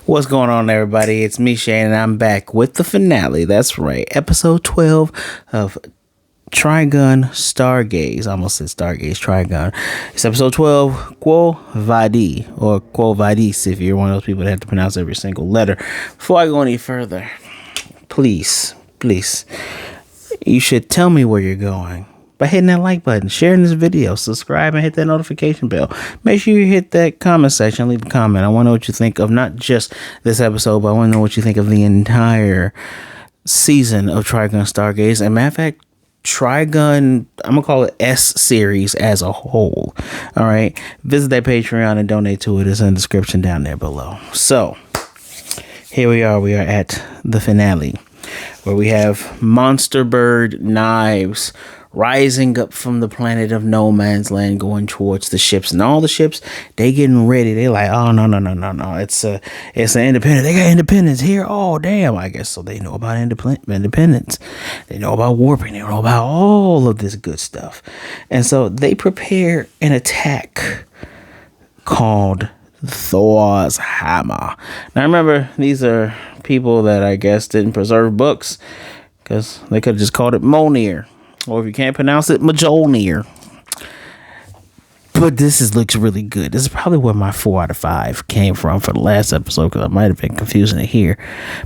What's going on, everybody? It's me, Shane, and I'm back with the finale. That's right, episode 12 of Trigun Stargaze. I almost said Stargaze, Trigun. It's episode 12, QUO VADIS, or QUO VADIS, if you're one of those people that have to pronounce every single letter. Before I go any further, please, you should tell me where you're going by hitting that like button, sharing this video, subscribe, and hit that notification bell. Make sure you hit that comment section, leave a comment. I want to know what you think of not just this episode, but I want to know what you think of the entire season of Trigun Stargaze. And matter of fact, Trigun, I'm gonna call it S series as a whole. All right, visit that Patreon and donate to it. It's in the description down there below. So here we are at the finale, where we have monster bird knives rising up from the planet of no man's land, going towards the ships, and all the ships, they getting ready. They like, oh no, it's an independent. They got independence here. Oh damn, I guess so. They know about independence. They know about warping. They know about all of this good stuff, and so they prepare an attack called Thor's Hammer. Now remember, these are people that I guess didn't preserve books, because they could have just called it Mjolnir. Or if you can't pronounce it, Mjolnir. But this looks really good. This is probably where my 4 out of 5 came from for the last episode, because I might have been confusing it here.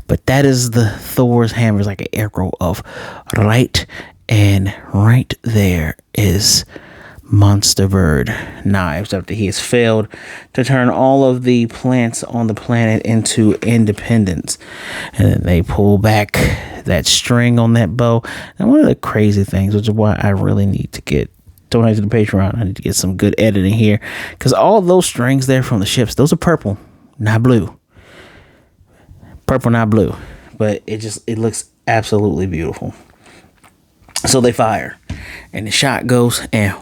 But that is the Thor's hammer. It's like an arrow of light. And right there is monster bird knives, after he has failed to turn all of the plants on the planet into independence. And then they pull back that string on that bow. And one of the crazy things, which is why I really need to donate to the Patreon, I need to get some good editing here, because all those strings there from the ships, those are purple, not blue. Purple, not blue. But it looks absolutely beautiful. So they fire, and the shot goes and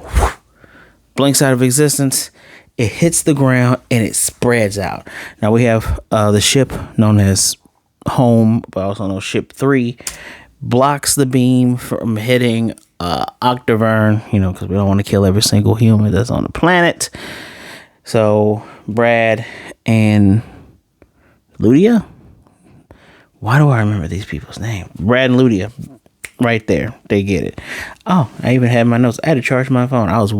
blinks out of existence. It hits the ground and it spreads out. Now we have the ship known as Home, but also known as Ship 3, blocks the beam from hitting Octavern, because we don't want to kill every single human that's on the planet. So Brad and Ludia, why do I remember these people's name? Brad and Ludia, right there, they get it. Oh, I even had my notes. I had to charge my phone. I was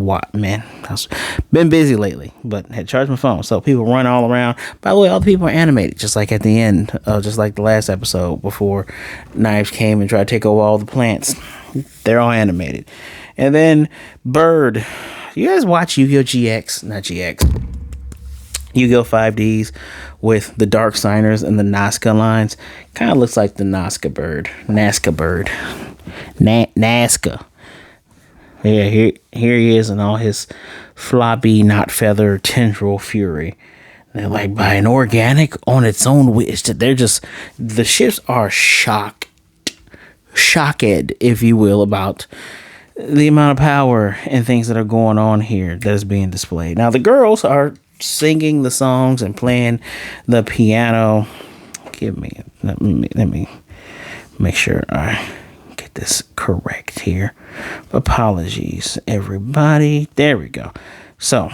been busy lately, but had to charge my phone. So people run all around. By the way, all the people are animated, just like at the end, just like the last episode before Knives came and tried to take over all the plants. They're all animated. And then Bird, you guys watch Yu-Gi-Oh! GX, not GX. Yu-Gi-Oh! 5Ds with the Dark Signers and the Nazca lines. Kind of looks like the Nazca bird. Nazca. Yeah, here he is in all his floppy, not feather, tendril fury. They're like, by an organic on its own wish. The ships are shocked, if you will, about the amount of power and things that are going on here that is being displayed. Now, the girls are singing the songs and playing the piano. Let me make sure I get this correct here. Apologies, everybody. There we go. So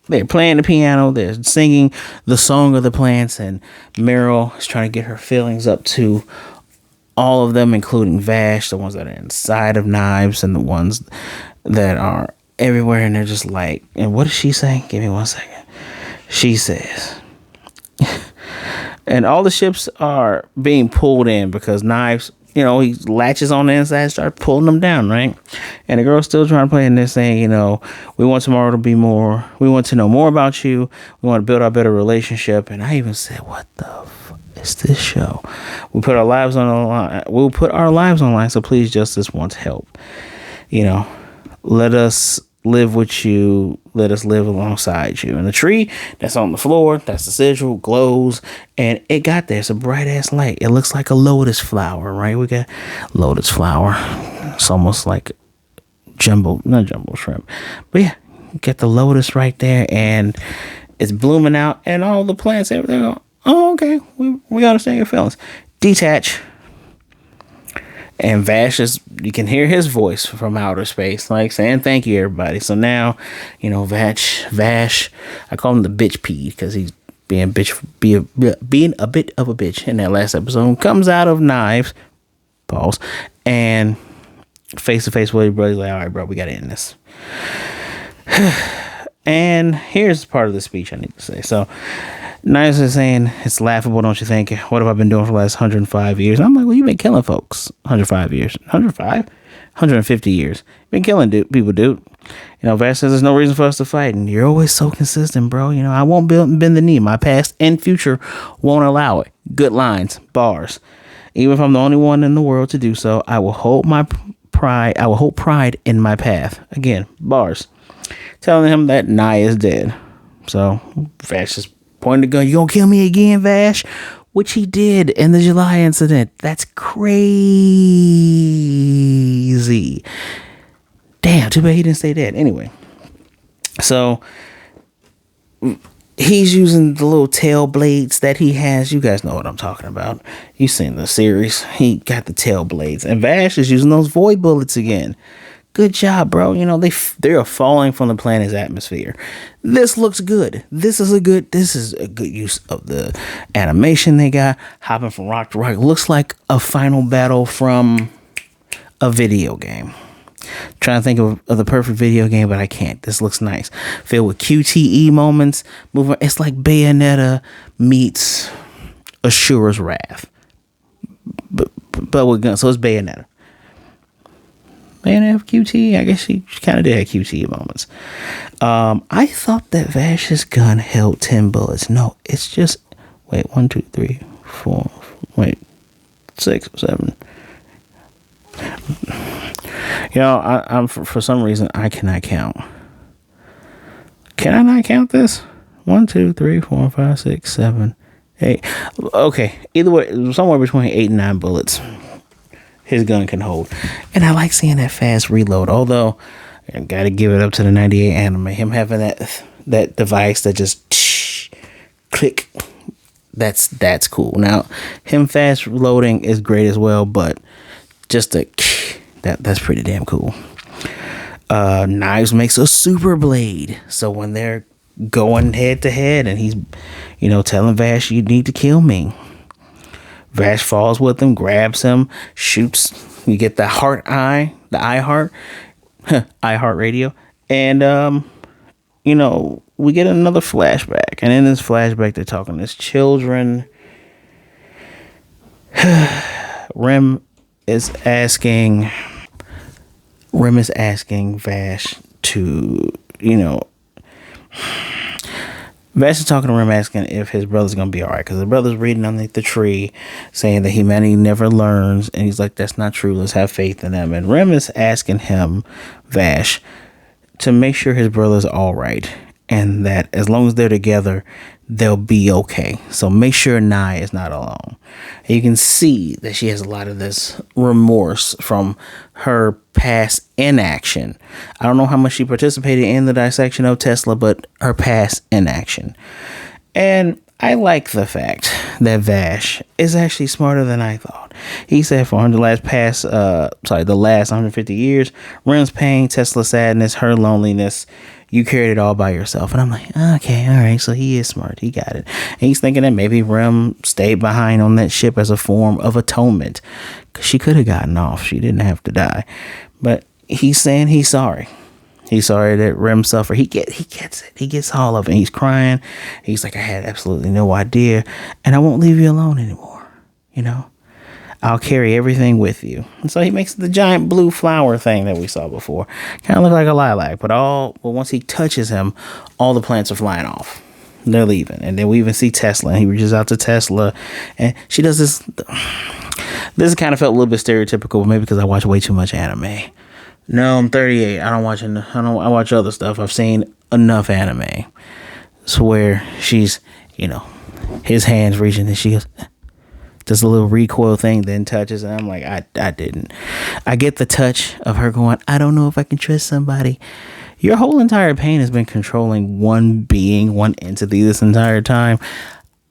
they're playing the piano, they're singing the song of the plants, and Meryl is trying to get her feelings up to all of them, including Vash, the ones that are inside of Knives and the ones that are everywhere. And they're just like, and what does she say? Give me 1 second. She says, and all the ships are being pulled in because Knives, he latches on the inside and starts pulling them down, right? And the girl's still trying to play, and they're saying, we want tomorrow to be more, we want to know more about you, we want to build our better relationship. And I even said, what the fuck is this show? We put our lives on the line. We'll put our lives on the line, so please, justice wants help. Let us live with you, let us live alongside you. And the tree that's on the floor, that's the sigil, glows, and it got there. It's a bright ass light. It looks like a lotus flower, right? We got lotus flower. It's almost like not jumbo shrimp, but yeah, get the lotus right there, and it's blooming out, and all the plants, everything go, oh, okay, we understand your feelings. Detach. And Vash you can hear his voice from outer space, like saying thank you, everybody. So now, Vash, I call him the bitch pea, because he's being a bit of a bitch in that last episode, comes out of Knives, pause, and face to face with his brother. He's like, all right, bro, we gotta end this. And here's part of the speech I need to say. So Knives is saying, it's laughable, don't you think? What have I been doing for the last 105 years? And I'm like, well, you've been killing folks 105 years. 105? 150 years. Been killing people, dude. You know, Vash says there's no reason for us to fight, and you're always so consistent, bro. You know, I won't bend the knee. My past and future won't allow it. Good lines, bars. Even if I'm the only one in the world to do so, I will hold pride in my path. Again, bars. Telling him that Nye is dead. So Vash just pointed the gun. You gonna kill me again, Vash? Which he did in the July incident. That's crazy. Damn, too bad he didn't stay dead. Anyway, so he's using the little tail blades that he has. You guys know what I'm talking about. You've seen the series. He got the tail blades. And Vash is using those void bullets again. Good job, bro. You know, they are falling from the planet's atmosphere. This looks good. This is a good use of the animation they got. Hopping from rock to rock. Looks like a final battle from a video game. Trying to think of the perfect video game, but I can't. This looks nice. Filled with QTE moments. Moving. It's like Bayonetta meets Ashura's Wrath. But with guns. So it's Bayonetta. Bayonetta have QTE? I guess she kind of did have QTE moments. I thought that Vash's gun held 10 bullets. No, it's just... Wait, 1, 2, 3, 4... Wait, 6, 7... You know, I'm for some reason I cannot count. Can I not count this? 1, 2, 3, 4, 5, 6, 7, 8. Okay, either way, somewhere between 8 and 9 bullets his gun can hold, and I like seeing that fast reload. Although I gotta give it up to the '98 anime, him having that device that just click. That's cool. Now him fast reloading is great as well, but just that's pretty damn cool. Knives makes a super blade, so when they're going head to head and he's, you know, telling Vash, you need to kill me, Vash falls with him, grabs him, shoots. You get the eye heart radio, and you know, we get another flashback, and in this flashback they're talking as children. Rem is asking Vash to, you know, Vash is talking to Rem, asking if his brother's gonna be all right, because his brother's reading underneath the tree saying that humanity never learns, and he's like, that's not true, let's have faith in them. And Rem is asking him, Vash, to make sure his brother's all right, and that as long as they're together, they'll be okay. So make sure Nai is not alone. And you can see that she has a lot of this remorse from her past inaction. I don't know how much she participated in the dissection of Tesla, but her past inaction. And I like the fact that Vash is actually smarter than I thought. He said for the last 150 years, Rem's pain, Tesla's sadness, her loneliness, you carried it all by yourself. And I'm like, okay, all right, so he is smart. He got it. And he's thinking that maybe Rem stayed behind on that ship as a form of atonement, because she could have gotten off. She didn't have to die. But he's saying he's sorry. He's sorry that Rem suffered. He gets it. He gets all of it. He's crying. He's like, I had absolutely no idea, and I won't leave you alone anymore. You know, I'll carry everything with you. And so he makes the giant blue flower thing that we saw before. Kind of look like a lilac, but once he touches him, all the plants are flying off. They're leaving. And then we even see Tesla, and he reaches out to Tesla, and she does this. This kind of felt a little bit stereotypical, maybe because I watch way too much anime. No, I'm 38. I watch other stuff. I've seen enough anime. So where she's, you know, his hand's reaching, and she goes, does a little recoil thing, then touches, and I'm like, I didn't. I get the touch of her going, I don't know if I can trust somebody. Your whole entire pain has been controlling one being, one entity this entire time.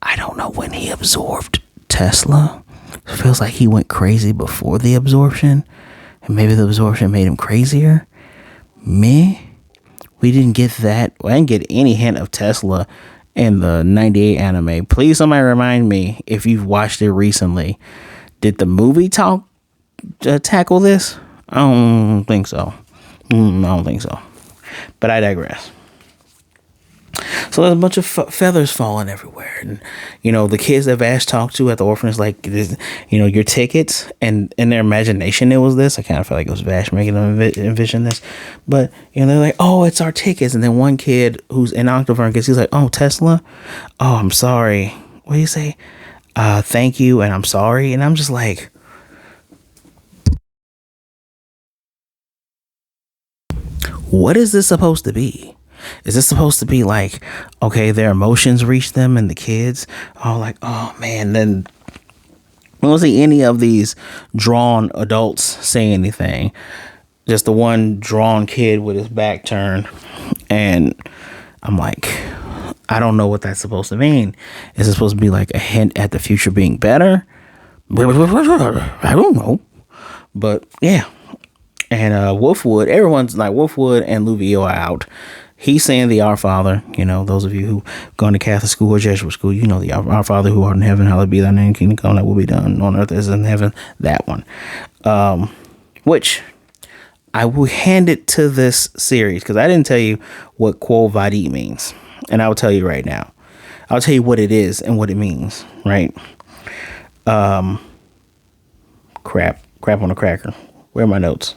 I don't know when he absorbed Tesla. It feels like he went crazy before the absorption, and maybe the absorption made him crazier. We didn't get that. I didn't get any hint of Tesla in the 98 anime. Please somebody remind me if you've watched it recently. Did the movie tackle this? I don't think so. I don't think so. But I digress. So there's a bunch of feathers falling everywhere. And, the kids that Vash talked to at the orphanage, like, your tickets. And in their imagination, it was this. I kind of felt like it was Vash making them envision this. But, they're like, oh, it's our tickets. And then one kid who's in Octavern he's like, oh, Tesla? Oh, I'm sorry. What do you say? Thank you, and I'm sorry. And I'm just like, what is this supposed to be? Is this supposed to be like, okay, their emotions reach them and the kids are like, oh man, then we don't see any of these drawn adults say anything. Just the one drawn kid with his back turned. And I'm like, I don't know what that's supposed to mean. Is it supposed to be like a hint at the future being better? I don't know. But yeah. And Wolfwood, everyone's like, Wolfwood and Luvio are out. He's saying the Our Father, those of you who gone to Catholic school or Jesuit school, the Our Father who art in heaven, hallowed be thy name, kingdom come, that will be done on earth as in heaven. That one. Which I will hand it to this series because I didn't tell you what QUO VADIS means. And I'll tell you right now. I'll tell you what it is and what it means, right? Crap on a cracker. Where are my notes?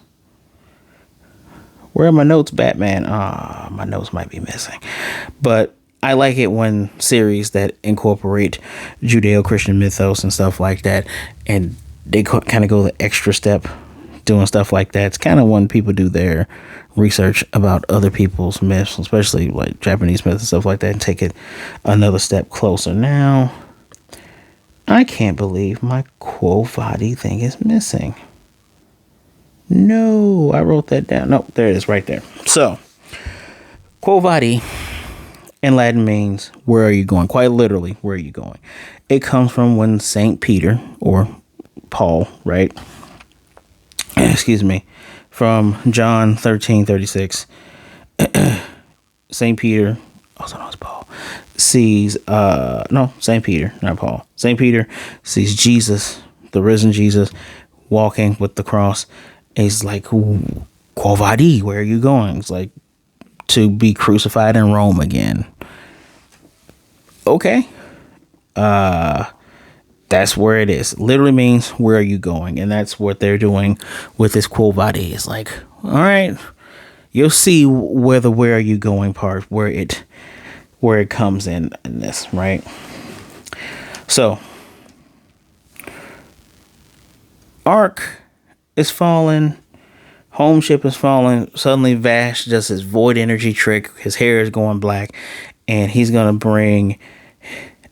Where are my notes, Batman? My notes might be missing. But I like it when series that incorporate Judeo-Christian mythos and stuff like that, and they kind of go the extra step doing stuff like that. It's kind of when people do their research about other people's myths, especially like Japanese myths and stuff like that, and take it another step closer. Now, I can't believe my QUO VADIS thing is missing. No, I wrote that down. No, there it is right there. So, QUO VADIS in Latin means, where are you going? Quite literally, where are you going? It comes from when St. Peter, or Paul, right? Excuse me. From John 13:36. St. Peter, also known as Paul, sees, St. Peter, not Paul. St. Peter sees Jesus, the risen Jesus, walking with the cross. He's like, QUO VADIS, where are you going? It's like, to be crucified in Rome again. Okay. That's where it is. Literally means, where are you going? And that's what they're doing with this QUO VADIS. It's like, all right, you'll see where the where are you going part, where it comes in this, right? So, Ark is falling, home ship is falling. Suddenly Vash does his void energy trick. His hair is going black, and he's gonna bring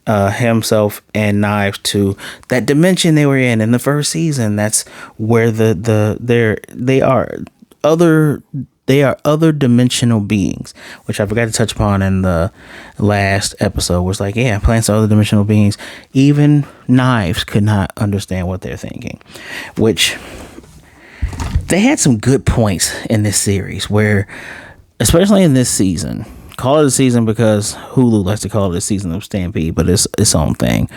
himself and Knives to that dimension they were in the first season. That's where they are other dimensional beings, which I forgot to touch upon in the last episode. Was like, yeah, plants are other dimensional beings. Even Knives could not understand what they're thinking, which they had some good points in this series where, especially in this season, call it a season because Hulu likes to call it a season of Stampede, but it's its own thing,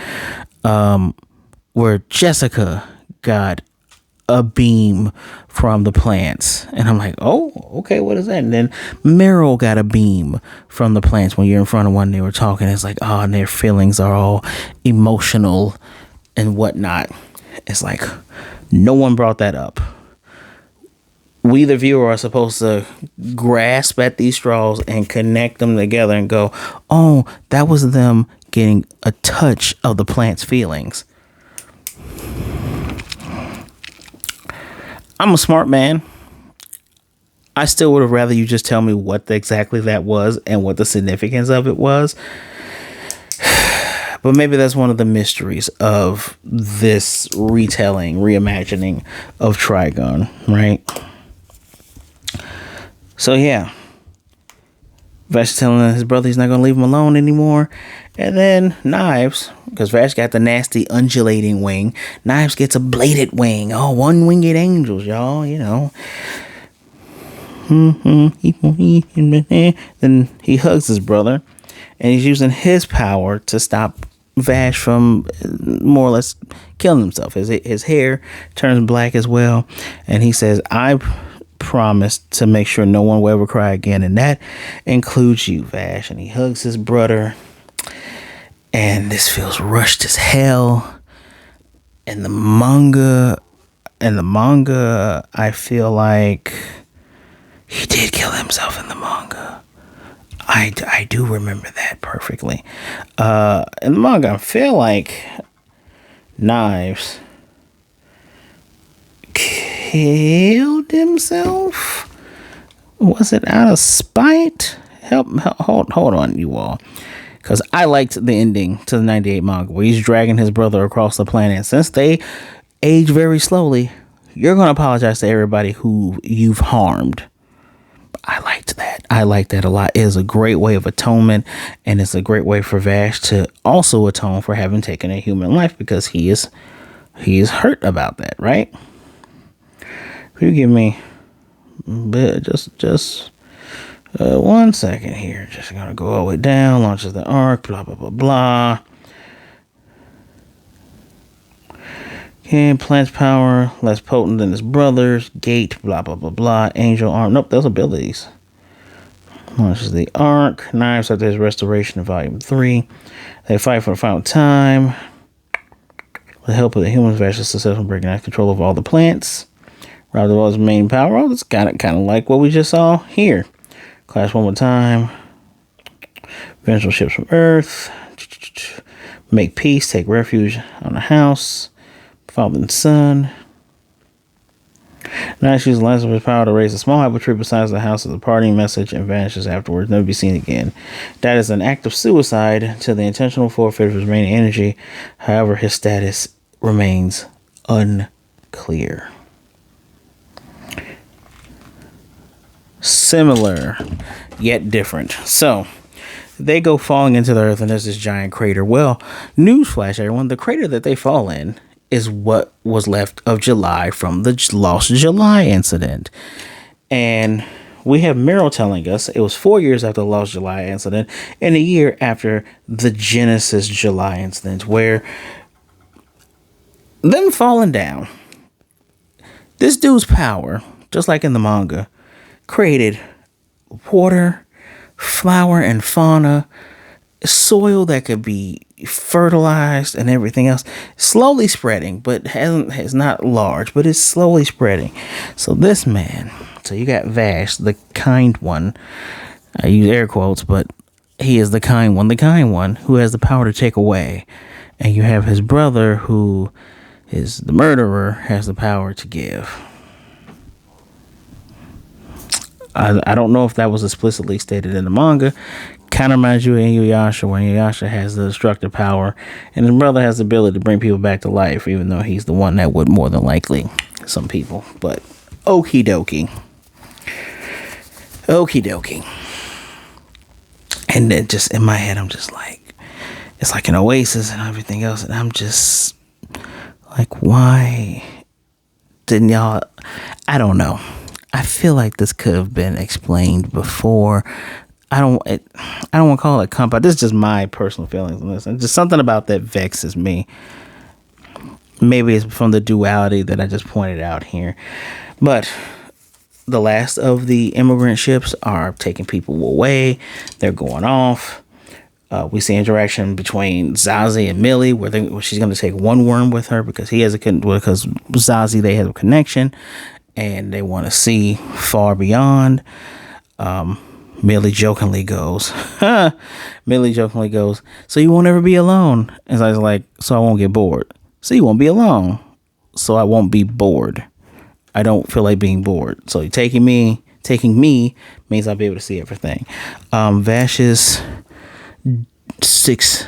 where Jessica got a beam from the plants, and I'm like, oh, okay, what is that? And then Meryl got a beam from the plants. When you're in front of one, they were talking, it's like, oh, and their feelings are all emotional and whatnot. It's like, no one brought that up. We, the viewer, are supposed to grasp at these straws and connect them together and go, oh, that was them getting a touch of the plant's feelings. I'm a smart man. I still would have rather you just tell me what exactly that was and what the significance of it was. But maybe that's one of the mysteries of this retelling, reimagining of Trigun, right? So yeah, Vash telling his brother he's not going to leave him alone anymore. And then Knives, because Vash got the nasty undulating wing, Knives gets a bladed wing. Oh, one-winged angels, y'all, you know. Then he hugs his brother. and he's using his power to stop Vash from more or less killing himself. His hair turns black as well, and he says, I promise to make sure no one will ever cry again, and that includes you, Vash. And he hugs his brother, and this feels rushed as hell. In the manga, I feel like he did kill himself in the manga. I do remember that perfectly. In the manga, I feel like Knives killed himself. Was it out of spite? Hold on, you all. Because I liked the ending to the 98 manga where he's dragging his brother across the planet. Since they age very slowly, you're going to apologize to everybody who you've harmed. I liked that. I like that a lot. It is a great way of atonement, and it's a great way for Vash to also atone for having taken a human life, because he is hurt about that, right? If you give me just 1 second here. Just gonna go all the way down, launches the arc, blah blah blah blah. Okay, plants power, less potent than his brothers. Gate, blah, blah, blah, blah. Angel arm. Nope, those abilities. Launches the arc. Knives after his restoration in Volume 3. They fight for the final time. With the help of the humans, Vash is successful in breaking out control of all the plants. Rob the world's main power. Oh, that's kind of like what we just saw here. Clash one more time. Vengeful ships from Earth. Make peace. Take refuge on the house. Father and son. Now she uses the last of his power to raise a small apple tree besides the house as a parting message and vanishes afterwards, never be seen again. That is an act of suicide to the intentional forfeit of his remaining energy. However, his status remains unclear. Similar, yet different. So, they go falling into the earth and there's this giant crater. Well, newsflash, everyone, the crater that they fall in is what was left of July from the Lost July incident. And we have Meryl telling us it was 4 years after the Lost July incident and a year after the Genesis July incident, where them falling down, this dude's power, just like in the manga, created water, flower and fauna, soil that could be fertilized and everything else, slowly spreading, but is not large, but it's slowly spreading. So this man, so you got Vash, the kind one, I use air quotes, but he is the kind one who has the power to take away, and you have his brother who is the murderer, has the power to give. I don't know if that was explicitly stated in the manga. Kind of reminds you of Inuyasha, when Inuyasha has the destructive power and his brother has the ability to bring people back to life, even though he's the one that would more than likely some people. But okie dokie. And then just in my head, I'm just like, it's like an oasis and everything else. And I'm just like, why didn't y'all? I don't know. I feel like this could have been explained before. I don't want to call it comp out. This is just my personal feelings on this. And just something about that vexes me. Maybe it's from the duality that I just pointed out here. But the last of the immigrant ships are taking people away. They're going off. We see interaction between Zazie and Millie, where she's going to take one worm with her because because Zazie, they have a connection and they want to see far beyond. Millie jokingly goes, so you won't ever be alone. And I was like, so I won't get bored. So you won't be alone. So I won't be bored. I don't feel like being bored. So taking me means I'll be able to see everything. Vash's $6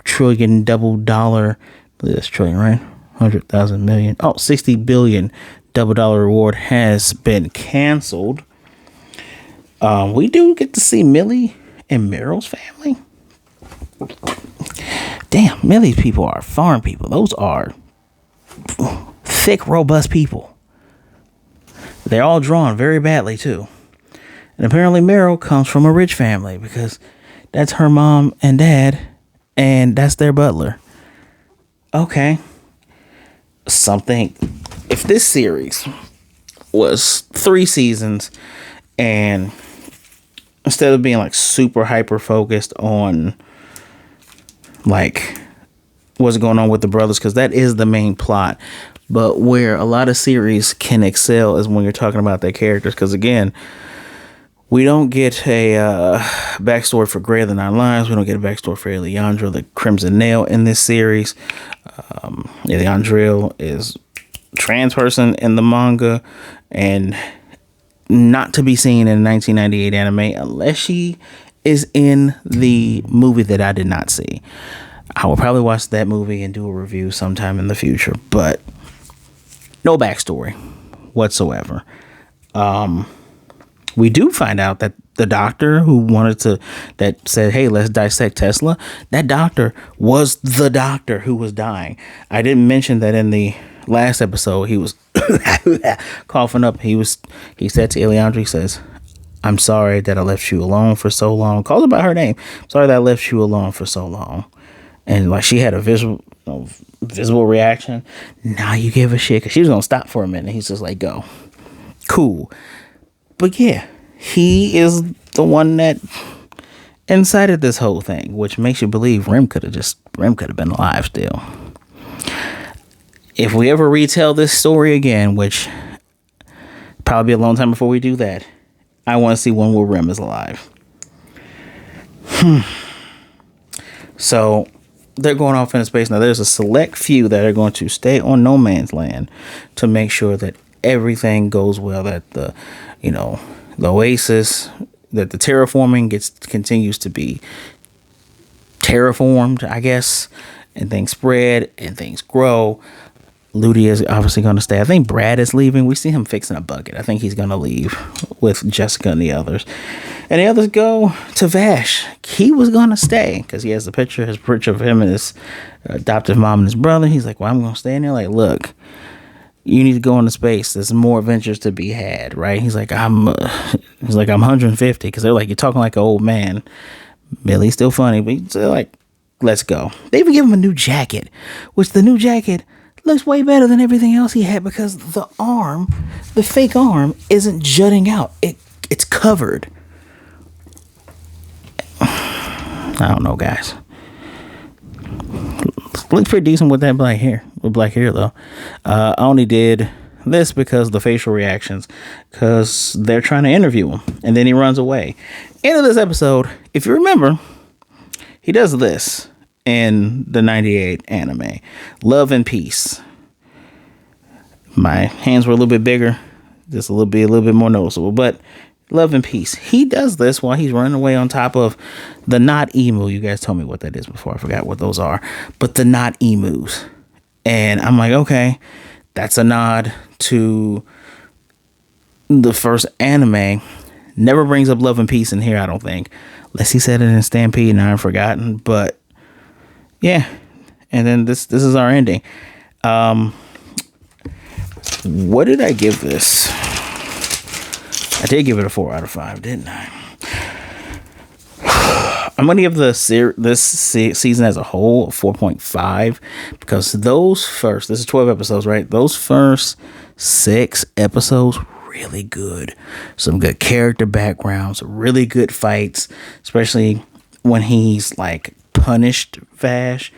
trillion double dollar, I believe that's trillion, right? 100,000 million. 60 billion double dollar reward has been canceled. We do get to see Millie and Meryl's family. Damn, Millie's people are farm people. Those are thick, robust people. They're all drawn very badly, too. And apparently Meryl comes from a rich family because that's her mom and dad, and that's their butler. Okay. Something. If this series was 3 seasons, and instead of being like super hyper focused on like what's going on with the brothers, because that is the main plot, but where a lot of series can excel is when you're talking about their characters, because again, we don't get a backstory for Greater Than Nine Lives. We don't get a backstory for Alejandro, the Crimson Nail, in this series. Alejandro is a trans person in the manga and not to be seen in a 1998 anime unless she is in the movie that I did not see. I will probably watch that movie and do a review sometime in the future, but no backstory whatsoever. We do find out that the doctor that said, hey, let's dissect Tesla, that doctor was the doctor who was dying. I didn't mention that in the last episode. He was coughing up. He said to Alejandro, he says, I'm sorry that I left you alone for so long. Calls her by her name. Sorry that I left you alone for so long. And like she had a visible reaction. Now you give a shit, because she was going to stop for a minute. He's just like, go. Cool. But yeah, he is the one that incited this whole thing, which makes you believe Rem could have been alive still. If we ever retell this story again, which probably be a long time before we do that, I want to see one where Rem is alive. So they're going off into space. Now there's a select few that are going to stay on no man's land to make sure that everything goes well, that the oasis, that the terraforming continues to be terraformed, I guess, and things spread and things grow. Ludi is obviously going to stay. I think Brad is leaving. We see him fixing a bucket. I think he's going to leave with Jessica and the others. And the others go to Vash. He was going to stay because he has his picture of him and his adoptive mom and his brother. He's like, well, I'm going to stay in there. Like, look, you need to go into space. There's more adventures to be had, right? He's like, I'm 150, because they're like, you're talking like an old man. Millie's still funny, but they're like, let's go. They even give him a new jacket, which the new jacket looks way better than everything else he had, because the fake arm isn't jutting out. It's covered. I don't know, guys. Looks pretty decent with that black hair. With black hair, though. I only did this because the facial reactions, because they're trying to interview him, and then he runs away. End of this episode, if you remember, he does this in the 98 anime. Love and Peace. My hands were a little bit bigger, just a little bit more noticeable, but Love and Peace. He does this while he's running away on top of the not emu. You guys told me what that is before. I forgot what those are, but the not emus. And I'm like, okay, that's a nod to the first anime. Never brings up Love and Peace in here, I don't think, unless he said it in Stampede and I've forgotten. But yeah, and then this is our ending. What did I give this? I did give it a 4 out of 5, didn't I? I'm going to give this season as a whole a 4.5, because this is 12 episodes, right? Those first 6 episodes, really good. Some good character backgrounds, really good fights, especially when he's like punished Vash.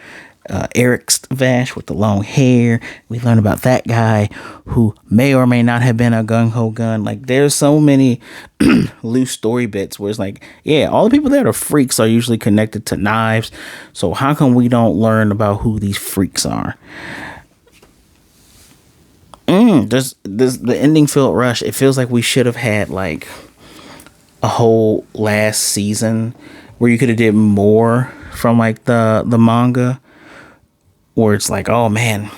Eric's Vash with the long hair. We learn about that guy who may or may not have been a gung-ho gun. Like, there's so many loose story bits where it's like, yeah, all the people that are freaks are usually connected to knives. So how come we don't learn about who these freaks are? The ending felt rushed. It feels like we should have had like a whole last season where you could have did more from like the manga. Where it's like, oh man,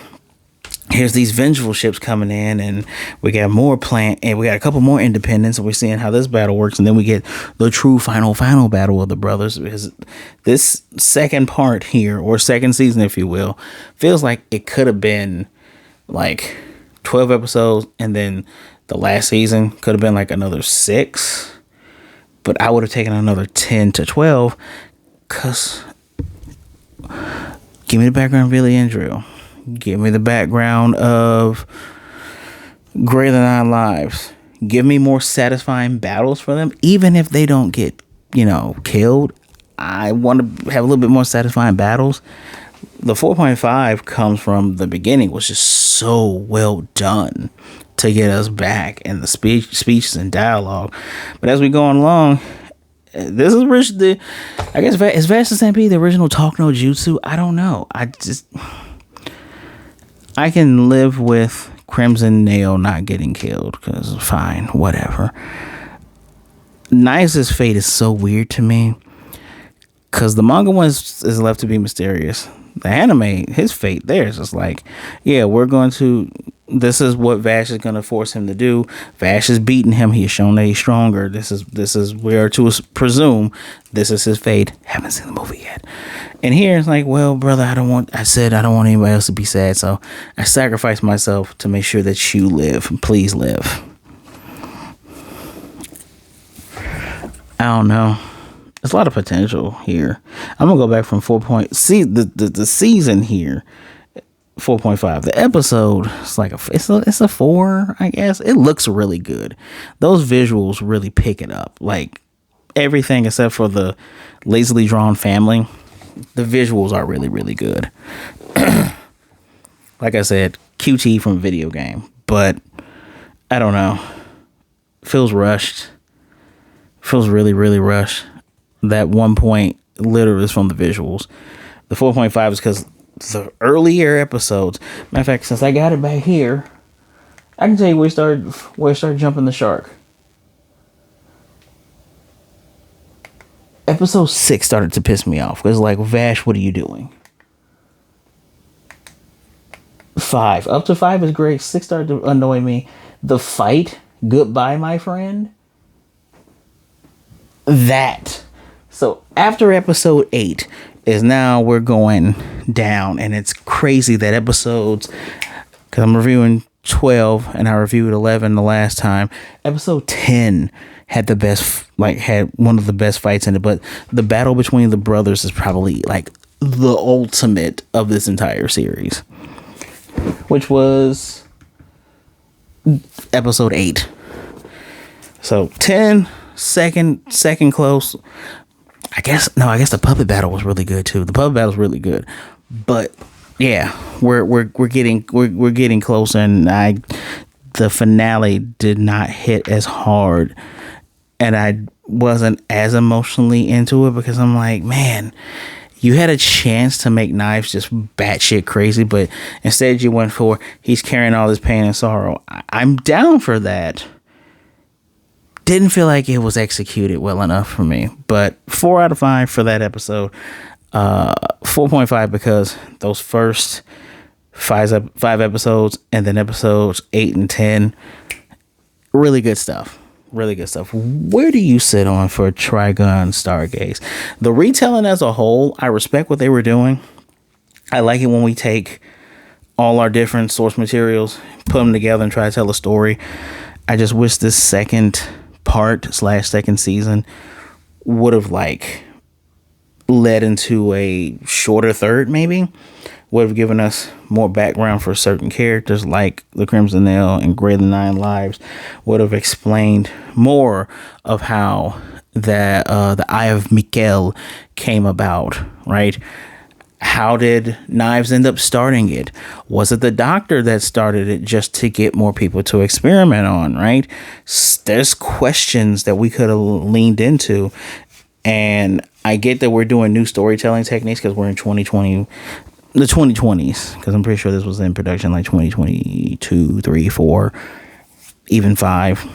here's these vengeful ships coming in, and we got more and we got a couple more independents, and we're seeing how this battle works, and then we get the true final battle of the brothers. Because this second part here, or second season, if you will, feels like it could have been like 12 episodes, and then the last season could have been like another 6. But I would have taken another 10 to 12 because give me the background of Billy and Drill. Give me the background of Greater Than Nine Lives. Give me more satisfying battles for them. Even if they don't get, killed, I want to have a little bit more satisfying battles. The 4.5 comes from the beginning, was just so well done to get us back in the speeches and dialogue. But as we go along, this is rich. I guess is Vash the Stampede the original Talk No Jutsu? I don't know. I can live with Crimson Nail not getting killed because fine, whatever. Knives' fate is so weird to me because the manga one is left to be mysterious. The anime, his fate there is just like, yeah, this is what Vash is going to force him to do. Vash is beating him. He has shown that he's stronger. This is we are to presume this is his fate. Haven't seen the movie yet. And here it's like, well, brother, I don't want anybody else to be sad. So I sacrifice myself to make sure that you live. Please live. I don't know. There's a lot of potential here. I'm gonna go back from 4. See the season here, 4.5. The episode is like it's a 4, I guess. It looks really good. Those visuals really pick it up. Like everything except for the lazily drawn family, the visuals are really, really good. Like I said, QT from a video game, but I don't know. Feels rushed. Feels really, really rushed. That 1 point literally is from the visuals. The 4.5 is because the earlier episodes. Matter of fact, since I got it back here, I can tell you where it started jumping the shark. Episode 6 started to piss me off. Because like, Vash, what are you doing? 5. Up to 5 is great. 6 started to annoy me. The fight, goodbye, my friend. That. So after episode 8 is now we're going down, and it's crazy that episodes, because I'm reviewing 12 and I reviewed 11 the last time. Episode 10 had had one of the best fights in it, but the battle between the brothers is probably like the ultimate of this entire series, which was episode 8. So 10, second close. I guess the puppet battle was really good too. The puppet battle was really good, but yeah, we're getting closer, and the finale did not hit as hard, and I wasn't as emotionally into it because I'm like, man, you had a chance to make Knives just batshit crazy, but instead you went for he's carrying all this pain and sorrow. I'm down for that. Didn't feel like it was executed well enough for me, but 4 out of 5 for that episode. 4.5 because those first 5 episodes and then episodes 8 and 10, really good stuff. Really good stuff. Where do you sit on for Trigun Stargaze? The retelling as a whole, I respect what they were doing. I like it when we take all our different source materials, put them together and try to tell a story. I just wish this second part / second season would have led into a shorter third, maybe would have given us more background for certain characters like the Crimson Nail and Greater Than Nine Lives, would have explained more of how the Eye of Mikel came about, right? How did Knives end up starting it? Was it the doctor that started it just to get more people to experiment on, right? There's questions that we could have leaned into. And I get that we're doing new storytelling techniques because we're in 2020, the 2020s, because I'm pretty sure this was in production like 2022, 3, 4, even 5.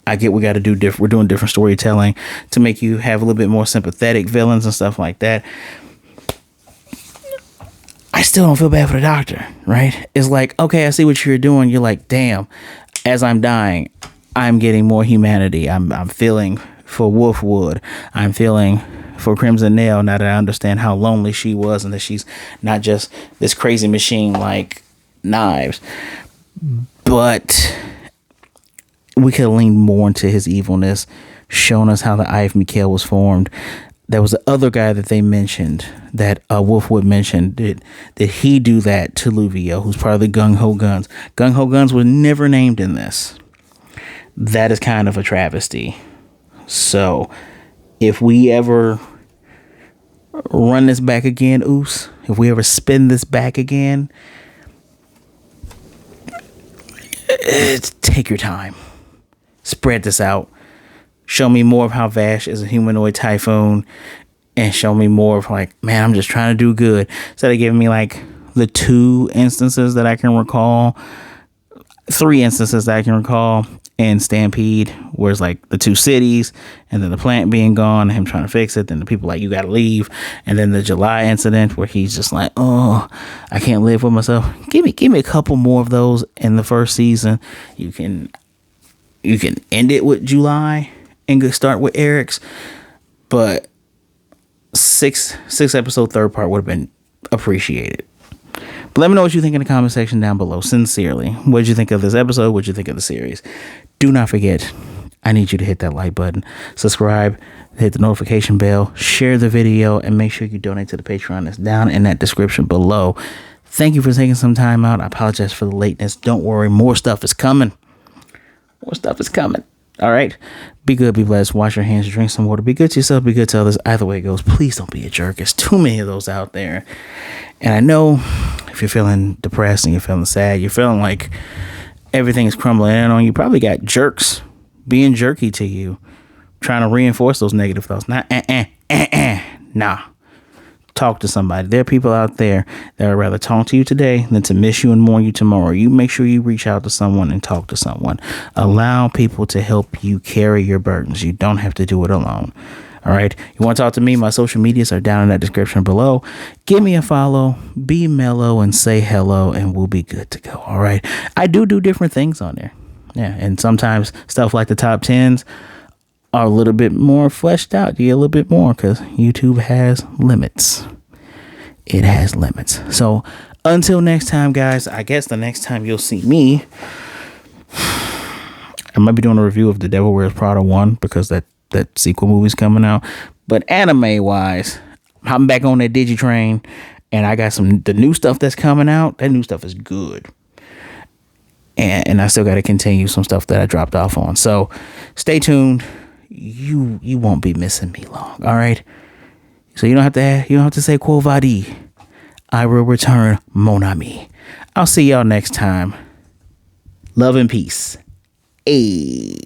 I get we got to do we're doing different storytelling to make you have a little bit more sympathetic villains and stuff like that. I still don't feel bad for the doctor, right? It's like, okay, I see what you're doing. You're like, damn, as I'm dying, I'm getting more humanity. I'm feeling for Wolfwood. I'm feeling for Crimson Nail now that I understand how lonely she was and that she's not just this crazy machine like Knives. But we could have leaned more into his evilness, showing us how the Eye of Mikhail was formed. There was the other guy that they mentioned, that Wolfwood mentioned. Did he do that to Luvio, who's part of the Gung Ho Guns? Gung Ho Guns was never named in this. That is kind of a travesty. So, if we ever run this back again, Oos, if we ever spin this back again, take your time. Spread this out. Show me more of how Vash is a humanoid typhoon, and show me more of like, man, I'm just trying to do good. Instead of giving me like the 2 instances that I can recall, 3 instances that I can recall in Stampede, where it's like the 2 cities, and then the plant being gone, him trying to fix it, then the people like, you gotta leave, and then the July incident where he's just like, oh, I can't live with myself. Give me a couple more of those in the first season. You can end it with July and start with Eric's, but 6 episode third part would have been appreciated. But let me know what you think in the comment section down below. Sincerely, what did you think of this episode? What did you think of the series? Do not forget, I need you to hit that like button, subscribe, hit the notification bell, share the video, and make sure you donate to the Patreon that's down in that description below. Thank you for taking some time out. I apologize for the lateness. Don't worry, more stuff is coming. More stuff is coming. All right. Be good, be blessed. Wash your hands, drink some water. Be good to yourself, be good to others. Either way it goes, please don't be a jerk. There's too many of those out there. And I know if you're feeling depressed and you're feeling sad, you're feeling like everything is crumbling in on you, probably got jerks being jerky to you, trying to reinforce those negative thoughts. Nah. Talk to somebody. There are people out there that would rather talk to you today than to miss you and mourn you tomorrow. You make sure you reach out to someone and talk to someone. Allow people to help you carry your burdens. You don't have to do it alone. All right. You want to talk to me? My social medias are down in that description below. Give me a follow, be mellow, and say hello, and we'll be good to go. All right. I do different things on there. Yeah. And sometimes stuff like the top 10s are a little bit more fleshed out. You get a little bit more because YouTube has limits. It has limits. So until next time, guys, I guess the next time you'll see me, I might be doing a review of The Devil Wears Prada 1 because that sequel movie's coming out. But anime wise, I'm back on that Digitrain, and I got the new stuff that's coming out. That new stuff is good. And I still got to continue some stuff that I dropped off on. So stay tuned. You won't be missing me long. All right. So you don't have to say QUO VADIS. I will return, mon ami. I'll see y'all next time. Love and peace. Hey.